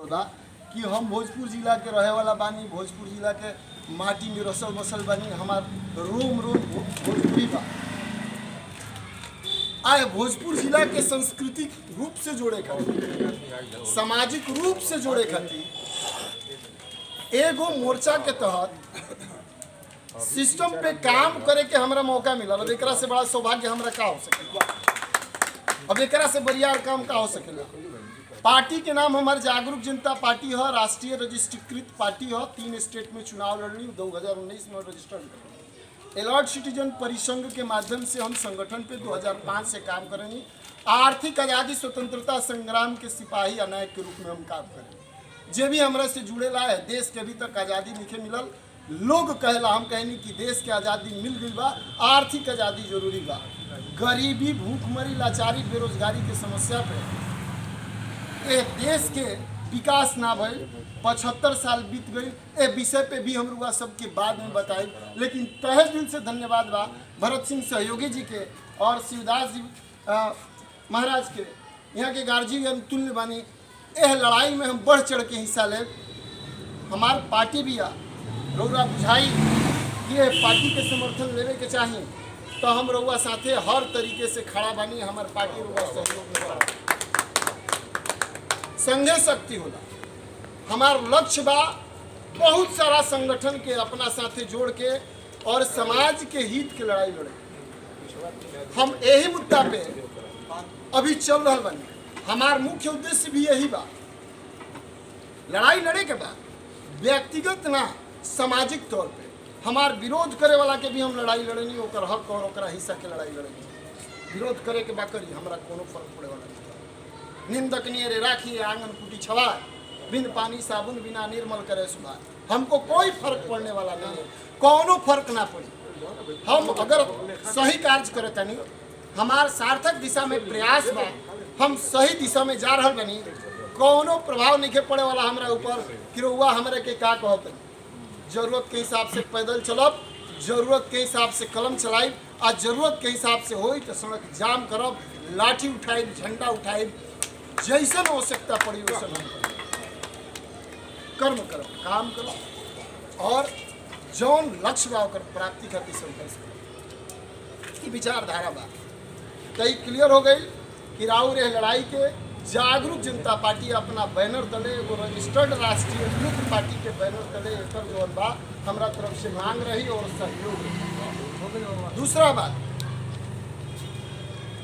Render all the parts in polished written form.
होला कि हम भोजपुर जिला के रहे वाला बानी, भोजपुर जिला के माटी में रसल बसल बानी, हमार रोम रोम भोजपुरी बा। आए भोजपुर जिला के सांस्कृतिक रूप से जोड़े खातिर, सामाजिक रूप से जोड़े खातिर एगो मोर्चा के तहत सिस्टम पे काम करे के हमरा मौका मिला। अब एकरा से बड़ा सौभाग्य हमरा का हो सकेला, अब एकरा से बढ़िया काम का हो सकेला। पार्टी के नाम हमारे जागरूक जनता पार्टी है, राष्ट्रीय रजिस्ट्रीकृत पार्टी है। 3 स्टेट में चुनाव लड़नी, 2019 में रजिस्टर्ड करनी। अलर्ट सिटीजन परिसंघ के माध्यम से हम संगठन पे 2005 से काम करेंगे। आर्थिक आज़ादी स्वतंत्रता संग्राम के सिपाही अनायक के रूप में हम काम करेंगे। जे भी हमरा से जुड़ेला है, देश के अभी तक आज़ादी नहीं मिलल, लोग कहला, हम कहनी कि देश के आज़ादी मिल गई बा, आर्थिक आज़ादी जरूरी बा। गरीबी, भूखमरी, लाचारी, बेरोजगारी के समस्या पे ए देश के विकास ना भइल, 75 साल बीत गई। ए विषय पे भी हम लोग सबके बाद में बताई, लेकिन तहे दिल से धन्यवाद बा भरत सिंह सहयोगी जी के और शिवदास जी महाराज के, यहाँ के गार्जियन तुल्य बानी। एह लड़ाई में हम बढ़ चढ़ के हिस्सा ले। हमार पार्टी भी आ रउरा बुझाई कि पार्टी के समर्थन लेवे के चाहिए, तो हम रउआ साथे हर तरीके से खड़ा बानी। हमार पार्टी रउआ सहयोग में संघे शक्ति होला। हमार लक्ष्य बा बहुत सारा संगठन के अपना साथे जोड़ के और समाज के हित के लड़ाई लड़े। हम यही मुद्दा पे अभी चल रहा बानी। हमार मुख्य उद्देश्य भी यही बा, लड़ाई लड़े के बाद व्यक्तिगत ना सामाजिक तौर पे हमार विरोध करे वाला के भी हम लड़ाई लड़ेनी, ओकर हक और ओकरा हिस्सा के लड़ाई लड़ेनी। विरोध करे के बा करी, हमरा कोनो फर्क पड़े वाला नहीं। निंदक नियरे राखी आंगन कुटी छवाए, बिन पानी साबुन बिना निर्मल करे सुधार। हमको कोई फर्क पड़ने वाला नहीं है, कोनो फर्क ना पड़ी। हम अगर सही कार्य करे तनी, हमार सार्थक दिशा में प्रयास बा, हम सही दिशा में जा रहा बनी, कोनो प्रभाव नहीं पड़े वाला हमरा ऊपर कि रउआ हमरे के का कहत। जरूरत के हिसाब से पैदल चलब, जरूरत के हिसाब से कलम चलाइब, आ जरूरत के हिसाब से होई तो सड़क जाम करब, लाठी उठाइब, झंडा उठाइब, जैसन आवश्यकता पड़ी वैसन हम कर्म करब, काम करब और जौन लक्ष्य बा ओकर प्राप्ति खातिर संघर्ष करब। ई विचारधारा बा कई क्लियर हो गई कि राउर लड़ाई के जागरूक जनता पार्टी अपना बैनर तले, एगो रजिस्टर्ड राष्ट्रीय पार्टी के बैनर तले एकर जो बा हमरा तरफ से मांग रही और सहयोग रही। दूसरा बात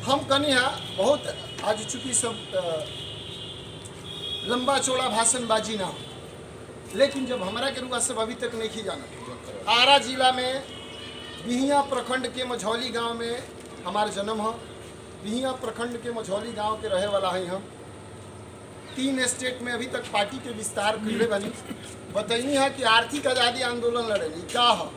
हम कनी बहुत आज चूंकि सब लंबा चौड़ा भाषणबाजी ना हो, लेकिन जब हमारा के रुआ सब अभी तक नहीं जाना, आरा जिला में बिहिया प्रखंड के मझौली गांव में हमार जन्म है। बिहिया प्रखंड के मझौली गांव के रहे वाला है हम। 3 स्टेट में अभी तक पार्टी के विस्तार कैले बनी। बतैनी है कि आर्थिक आज़ादी आंदोलन लड़ेनी क्या है।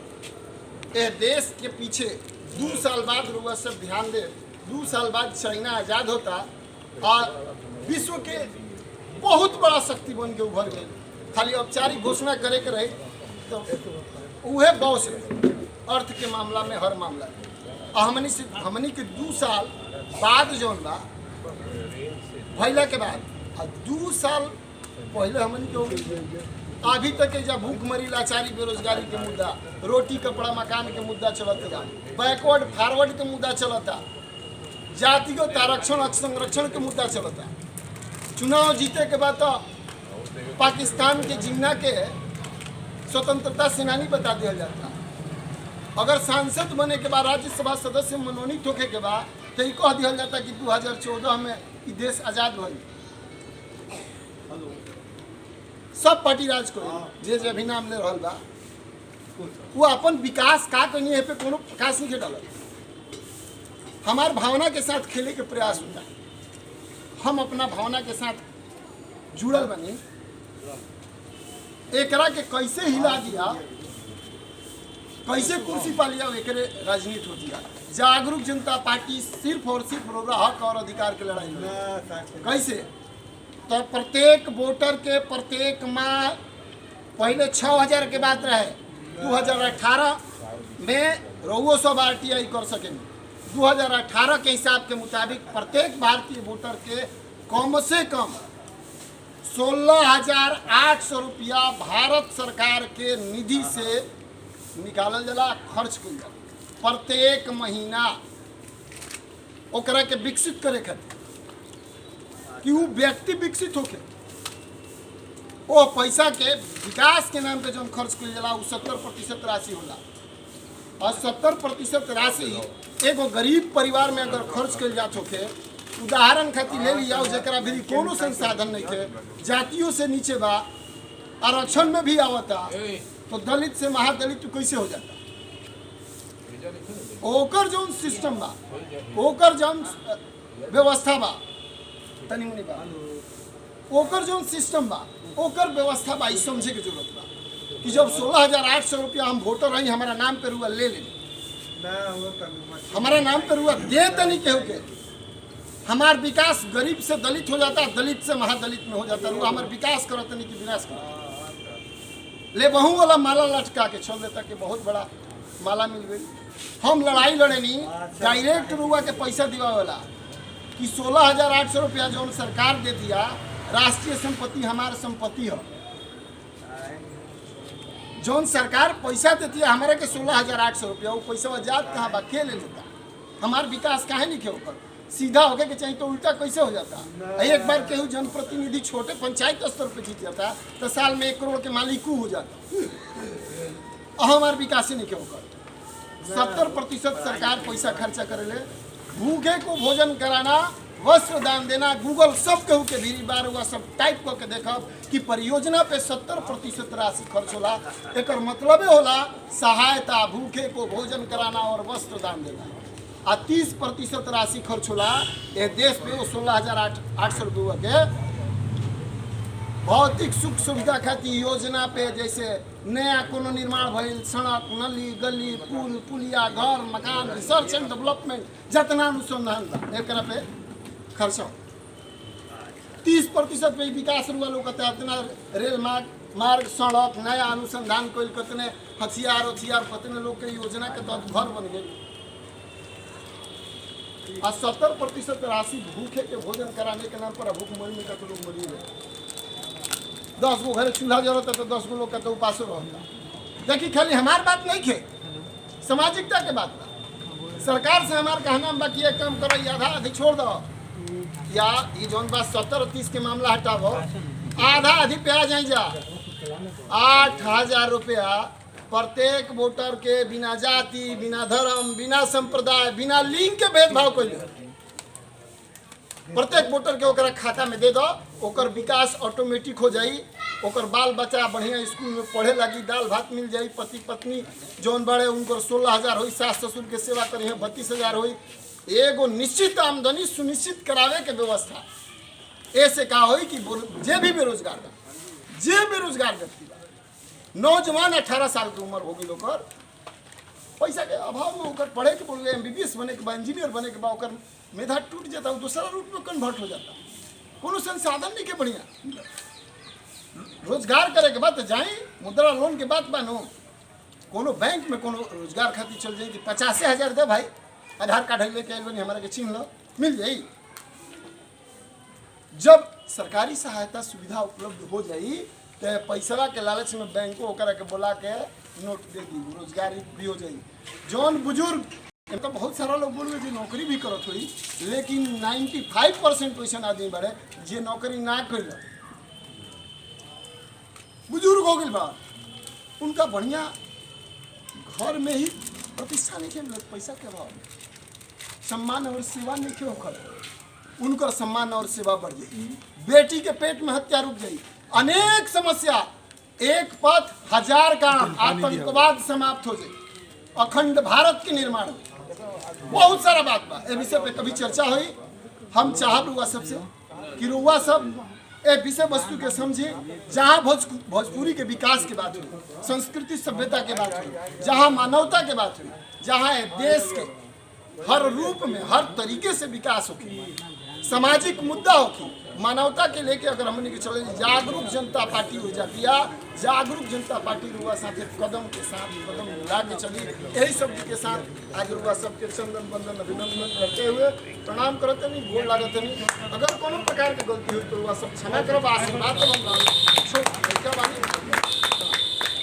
यह देश के पीछे 2 साल बाद रुआ सब ध्यान दे, 2 साल बाद चाइना आज़ाद होता और विश्व के बहुत बड़ा शक्ति बन के उभर गई। खाली औपचारिक घोषणा करे के रहे तो उहे बॉस रहे अर्थ के मामला में, हर मामला में। हमनी के 2 साल बाद जौन बा भैला के बाद 2 साल पहले हमनी के अभी तक जब भूखमरी, लाचारी, बेरोजगारी के मुद्दा, रोटी कपड़ा मकान के मुद्दा चलता, बैकवर्ड फॉरवर्ड के मुद्दा चलता, जातिगत आरक्षण संरक्षण के मुद्दा चलता। चुनाव जीते के बाद तो पाकिस्तान के जिन्ना के स्वतंत्रता सेनानी बता दिया जाता। अगर सांसद बने के बाद, राज्यसभा सदस्य मनोनीत होके के बाद तो ये कह दिया जाता कि 2014 में ये देश आज़ाद भइल। सब पार्टी राज को जे अभी नाम ले रहा बा वो अपन विकास का कहीं है पे कोनो प्रकाश नहीं डाल। हमार भावना के साथ खेले के प्रयास होता है। हम अपना भावना के साथ जुड़ल बनी, एकरा के कैसे हिला दिया, कैसे कुर्सी पा लिया, एकरे राजनीति होती है। जागरूक जनता पार्टी सिर्फ और सिर्फ हक और अधिकार के लड़ाई में कैसे तो प्रत्येक वोटर के प्रत्येक माह पहले 6000 के बात रहे, 2018 में रउओ सब RTI कर सकेंगे। 2018 के हिसाब के मुताबिक प्रत्येक भारतीय वोटर के कम से कम 16,800 रुपया भारत सरकार के निधि से निकालल जाला, खर्च कइल जाला प्रत्येक महीना ओकरा के विकसित करे खातिर कि वो व्यक्ति विकसित होके वो पैसा के विकास के नाम पे जो खर्च कइल जाला वो 70% राशि होला। और 70% राशि एगो गरीब परिवार में अगर खर्च कइल जात होके, उदाहरण खातिर ले लिया जरा भी कोनो संसाधन नहीं थे, जातियों से नीचे बा, आरक्षण में भी आवता, तो दलित से महादलित कैसे हो जाता? ओकर जो सिस्टम बा, ओकर जो व्यवस्था बा, तनी मुनी बा, ओकर जो सिस्टम बा, ओकर व्यवस्था बा, समझे के जरूरत बा कि जब 16,800 रुपया हम वोटर रही, हमारा नाम पे रुआ ले लेनी, हमारा नाम पे रुआ दे तनी केहू के, हमार विकास गरीब से दलित हो जाता, दलित से महादलित में हो जाता, रुआ हमार विकास करत नहीं कि विनाश करत। ले बहु वाला माला लटका के छोड़ देता कि बहुत बड़ा माला मिल गई। हम लड़ाई लड़ेनी डायरेक्ट रुआ के पैसा दिवा वाला कि 16,800 रुपया जो सरकार दे दिया, राष्ट्रीय संपत्ति हमारे संपत्ति है, जो सरकार पैसा देती है हमारे के 16,800 रुपया, वो पैसा जात कहाँ बा, के ले लेता? हमार विकास काहे नहीं के ऊपर सीधा होके के चाहिए, तो उल्टा कैसे हो जाता? एक बार केहू जनप्रतिनिधि छोटे पंचायत स्तर पे जीत जाता तो साल में 1 करोड़ के मालिक हो जाता, और हमार विकास ही नहीं के ऊपर। 70% सरकार पैसा खर्चा करे ले, भूखे को भोजन कराना, वस्त्र दान देना, गूगल सब केहू के भीड़ बार हुआ सब टाइप करके देखब कि परियोजना पे 70% राशि खर्च होला। एक मतलब होला सहायता, भूखे को भोजन कराना और वस्त्र दान देना, आ 30% राशि खर्च होला ये देश पे 16,800 रुपया के भौतिक सुख सुविधा खातिर योजना पे, जैसे नया कोनो निर्माण भइल, सड़क, नली, गली, पुल, पुलिया, घर, मकान, रिसर्च एंड डेवलपमेंट, जितना अनुसंधान बा एकरा पे खर्च हो। 30% पे विकास रुआ लोग कहते हैं, रेल मार्ग, सड़क, नया अनुसंधान कोई कितने हथियार कितने लोग के योजना के तहत घर बन गए। और 70% राशि भूखे के भोजन कराने के नाम पर भूख मरी में तो लोग मरी रहे। 10 गो घर चूल्हा जरूरत है तो 10 गो लोग का तो उपासो रहता। देखिए खाली हमार बात नहीं खे, सामाजिकता के बात बा। सरकार से हमार कहना बा कि एक काम करो, आधा आधी छोड़ दो, या ये जौन बात 70 और 30 के मामला हटाओ, आधा आधी पे आ जाए जा। 8,000 रुपया प्रत्येक वोटर के, बिना जाति, बिना धर्म, बिना संप्रदाय, बिना लिंग के भेदभाव कर प्रत्येक वोटर के ओकरा खाता में दे दो, ओकर विकास ऑटोमेटिक हो जाई, ओकर बाल बच्चा बढ़िया स्कूल में पढ़े लगी, दाल भात मिल जाई, पति पत्नी जौन बड़े उनकर 16,000 हुई, सास ससुर के सेवा करी 32,000 हुई। एगो निश्चित आमदनी सुनिश्चित करावे के व्यवस्था ऐसे का होई कि जे भी बेरोजगार बा, जे बेरोजगार व्यक्ति बा, नौजवान 18 साल की उम्र होगी, लोकर पैसा के अभाव में ओकर पढ़े के बोले, MBBS बने के बा, इंजीनियर बने के बा, ओकर मेधा टूट जाता, दूसरा रूट में कन्वर्ट हो जाता, कोनो संसाधन नहीं के बढ़िया। रोजगार करे के बाद जाए, मुद्रा लोन के बाद बानो कोनो बैंक में कोनो रोजगार खातिर चल जाए कि 50,000 दे भाई, आधार कार्ड लेके आइल बनी, हमारे के चिन्ह लो, मिल जाई। जब सरकारी सहायता सुविधा उपलब्ध हो जाई तो पैसा के लालच में बैंकों ओकरा के बोला के नोट दे दी, रोजगारी भी हो जाई। जौन बुजुर्ग तो बहुत सारा लोग बोल रहे नौकरी भी करत हुई, लेकिन 95% वैसे आदमी बड़े जे नौकरी ना कर, बुजुर्ग हो गए बा, उनका बढ़िया घर में ही प्रतिष्ठा नहीं खेल, पैसा के अभाव में सम्मान और सेवा नहीं क्यों कर, उनका सम्मान और सेवा बढ़ जाए। बेटी के पेट में हत्या रुक जाए, अनेक समस्या, एक पथ 1000 काम, आतंकवाद समाप्त हो जाए, अखंड भारत के निर्माण हो, बहुत सारा बात बा। ए विषय पे कभी चर्चा हुई, हम चाहब रुआ सबसे कि रुआ सब ए विषय वस्तु के समझे, जहाँ भोजपुरी के विकास की बात हुई, संस्कृति सभ्यता के बात हुई, जहाँ मानवता के बात हुई, जहाँ देश के हर रूप में हर तरीके से विकास होगी, सामाजिक मुद्दा होगी, मानवता के लेके अगर हमने के चले जागरूक जनता पार्टी हो जाती है, जागरूक जनता पार्टी रुआ साथ कदम के साथ कदम मिला के चली। यही शब्द के साथ आज रुआ सबके चंदन बंदन अभिनंदन करते हुए प्रणाम करते नहीं, गोल लागत नहीं। अगर कोनो प्रकार की गलती हुई तो रुआ सब क्षमा करो, आशीर्वाद